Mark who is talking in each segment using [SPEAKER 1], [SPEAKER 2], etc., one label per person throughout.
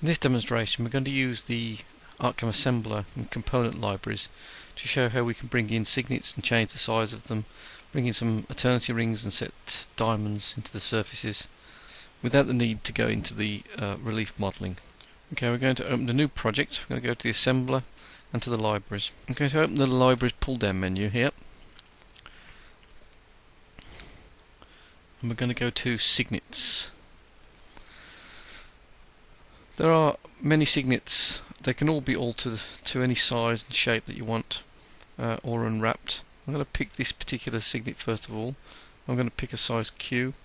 [SPEAKER 1] In this demonstration we're going to use the ArtCAM assembler and component libraries to show how we can bring in signets and change the size of them, bring in some eternity rings and set diamonds into the surfaces without the need to go into the relief modelling. Okay, we're going to open a new project. We're going to go to the assembler and to the libraries. I'm going to open the libraries pull down menu here, and we're going to go to signets. There are many signets. They can all be altered to any size and shape that you want, or unwrapped. I'm going to pick this particular signet first of all. I'm going to pick a size Q.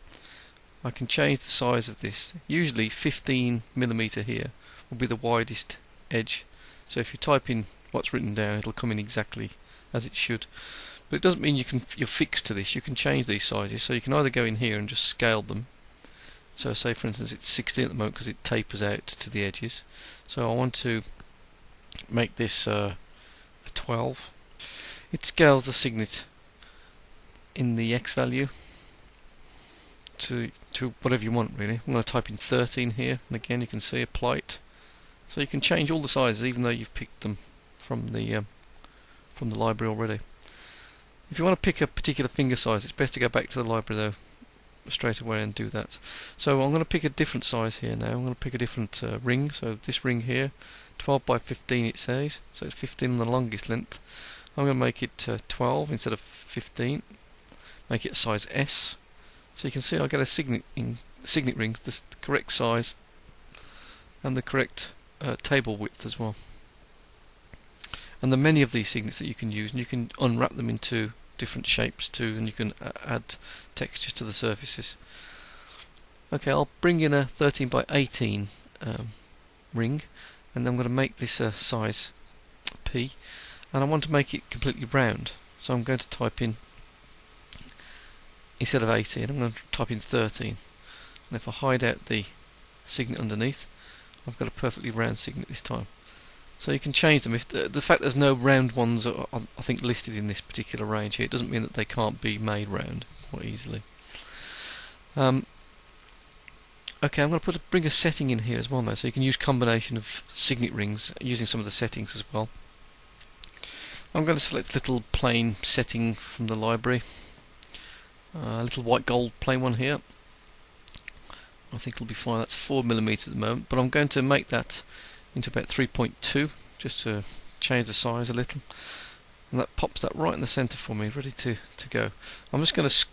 [SPEAKER 1] I can change the size of this. Usually 15mm here will be the widest edge. So if you type in what's written down, it'll come in exactly as it should. But it doesn't mean you're fixed to this. You can change these sizes. So you can either go in here and just scale them. So say for instance it's 16 at the moment because it tapers out to the edges. So I want to make this a 12. It scales the signet in the X value to whatever you want really. I'm going to type in 13 here, and again you can see apply it. So you can change all the sizes even though you've picked them from the library already. If you want to pick a particular finger size, it's best to go back to the library though straight away and do that. So I'm going to pick a different size here now. I'm going to pick a different ring. So this ring here, 12 by 15 it says, so it's 15 on the longest length. I'm going to make it 12 instead of 15, make it a size S. So you can see I get a signet ring, the correct size and the correct table width as well. And there are many of these signets that you can use, and you can unwrap them into different shapes too, and you can add textures to the surfaces. Okay, I'll bring in a 13 by 18 ring, and I'm going to make this a size P, and I want to make it completely round. So I'm going to type in, instead of 18, I'm going to type in 13. And if I hide out the signet underneath, I've got a perfectly round signet this time. So you can change them. If the fact there's no round ones are, I think, listed in this particular range here, it doesn't mean that they can't be made round quite easily. Okay, I'm going to bring a setting in here as well now, so you can use combination of signet rings using some of the settings as well. I'm going to select a little plain setting from the library, a little white gold plain one here. I think it'll be fine. That's 4mm at the moment, but I'm going to make that into about 3.2 just to change the size a little, and that pops that right in the center for me, ready to go. I'm just going to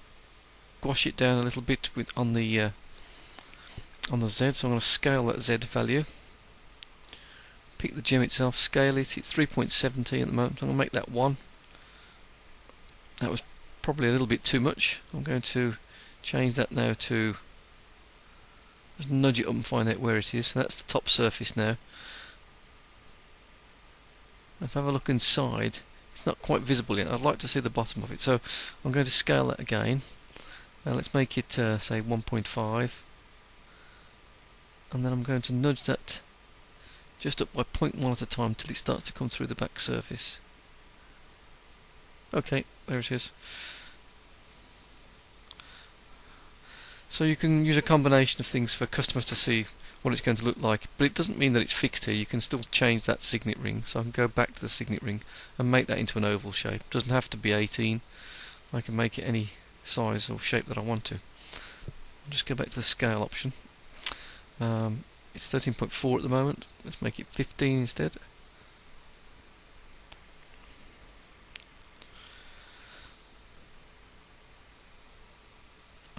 [SPEAKER 1] squash it down a little bit on the Z, so I'm going to scale that Z value, pick the gem itself, scale it. It's 3.70 at the moment. I'm going to make that 1. That was probably a little bit too much. I'm going to change that now to, just nudge it up and find out where it is. So that's the top surface now. If I have a look inside, it's not quite visible yet. I'd like to see the bottom of it, so I'm going to scale that again. Let's make it say 1.5, and then I'm going to nudge that just up by 0.1 at a time till it starts to come through the back surface. Okay, there it is. So you can use a combination of things for customers to see what it's going to look like, but it doesn't mean that it's fixed here. You can still change that signet ring, so I can go back to the signet ring and make that into an oval shape. It doesn't have to be 18. I can make it any size or shape that I want to. I'll just go back to the scale option. It's 13.4 at the moment. Let's make it 15 instead.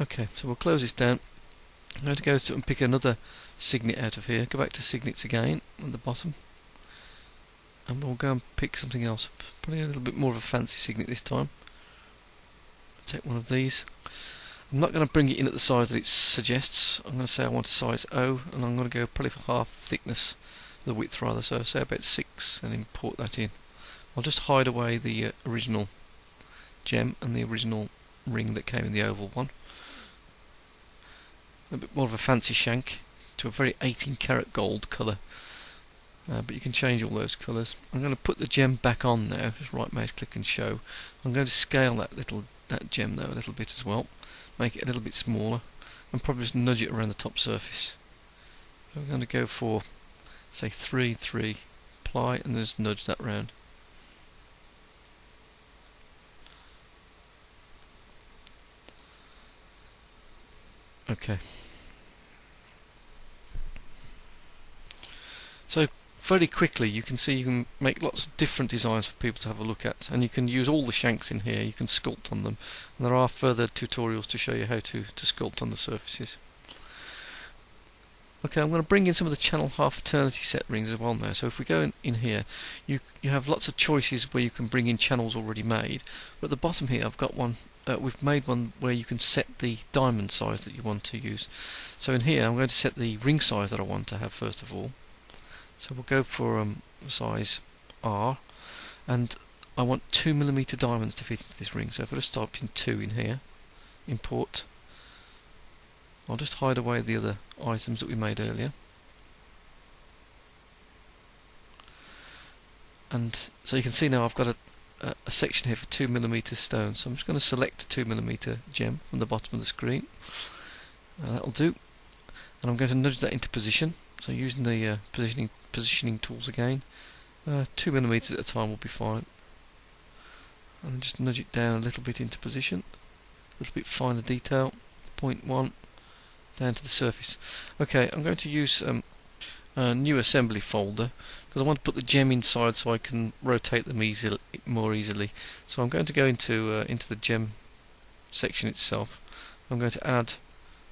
[SPEAKER 1] Okay, so we'll close this down. I'm going to go to and pick another signet out of here. Go back to signets again at the bottom, and we'll go and pick something else. Probably a little bit more of a fancy signet this time. Take one of these. I'm not going to bring it in at the size that it suggests. I'm going to say I want a size O, and I'm going to go probably for half thickness, the width rather. So say about 6, and import that in. I'll just hide away the original gem and the original ring that came in the oval one. A bit more of a fancy shank to a very 18-karat gold colour, but you can change all those colours. I'm going to put the gem back on now. Just right mouse click and show. I'm going to scale that gem though a little bit as well, make it a little bit smaller, and probably just nudge it around the top surface. So we're going to go for say 3, 3, apply, and then just nudge that round. Okay. So very quickly you can see you can make lots of different designs for people to have a look at, and you can use all the shanks in here, you can sculpt on them, and there are further tutorials to show you how to sculpt on the surfaces. Okay, I'm going to bring in some of the channel half eternity set rings as well now. So if we go in here, you have lots of choices where you can bring in channels already made, but at the bottom here I've got one, we've made one where you can set the diamond size that you want to use. So in here I'm going to set the ring size that I want to have first of all. So we'll go for size R, and I want 2mm diamonds to fit into this ring. So if I just type in 2 in here, import, I'll just hide away the other items that we made earlier. And so you can see now I've got a section here for 2mm stones. So I'm just going to select a 2mm gem from the bottom of the screen. That'll do. And I'm going to nudge that into position. So using the positioning tools again, 2mm at a time will be fine. And then just nudge it down a little bit into position, a little bit finer detail, 0.1 down to the surface. Okay, I'm going to use a new assembly folder because I want to put the gem inside so I can rotate them more easily. So I'm going to go into the gem section itself. I'm going to add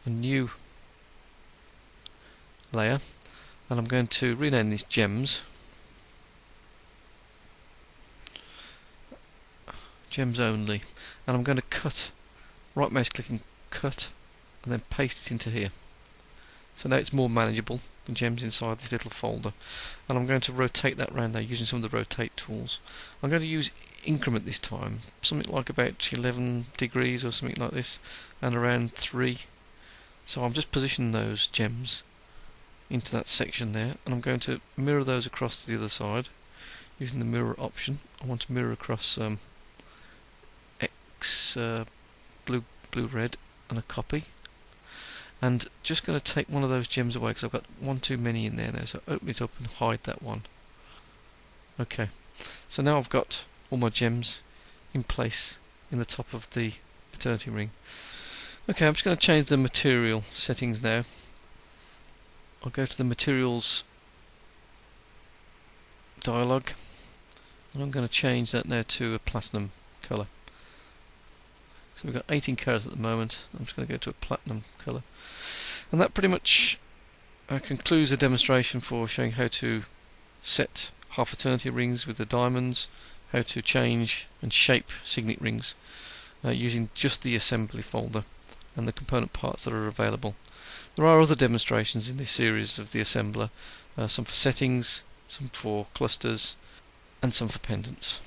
[SPEAKER 1] a new layer, and I'm going to rename these gems. Gems only, and I'm going to cut, right mouse click and cut, and then paste it into here. So now it's more manageable, the gems inside this little folder. And I'm going to rotate that round now using some of the rotate tools. I'm going to use increment this time, something like about 11 degrees or something like this, and around 3. So I'm just positioning those gems into that section there, and I'm going to mirror those across to the other side using the mirror option. I want to mirror across X blue red and a copy, and just going to take one of those gems away because I've got one too many in there now, so open it up and hide that one. Okay, so now I've got all my gems in place in the top of the eternity ring. Okay, I'm just going to change the material settings now. I'll go to the materials dialog, and I'm going to change that now to a platinum colour. So we've got 18 carats at the moment. I'm just going to go to a platinum colour, and that pretty much concludes the demonstration for showing how to set half eternity rings with the diamonds, how to change and shape signet rings using just the assembly folder and the component parts that are available. There are other demonstrations in this series of the assembler, some for settings, some for clusters, and some for pendants.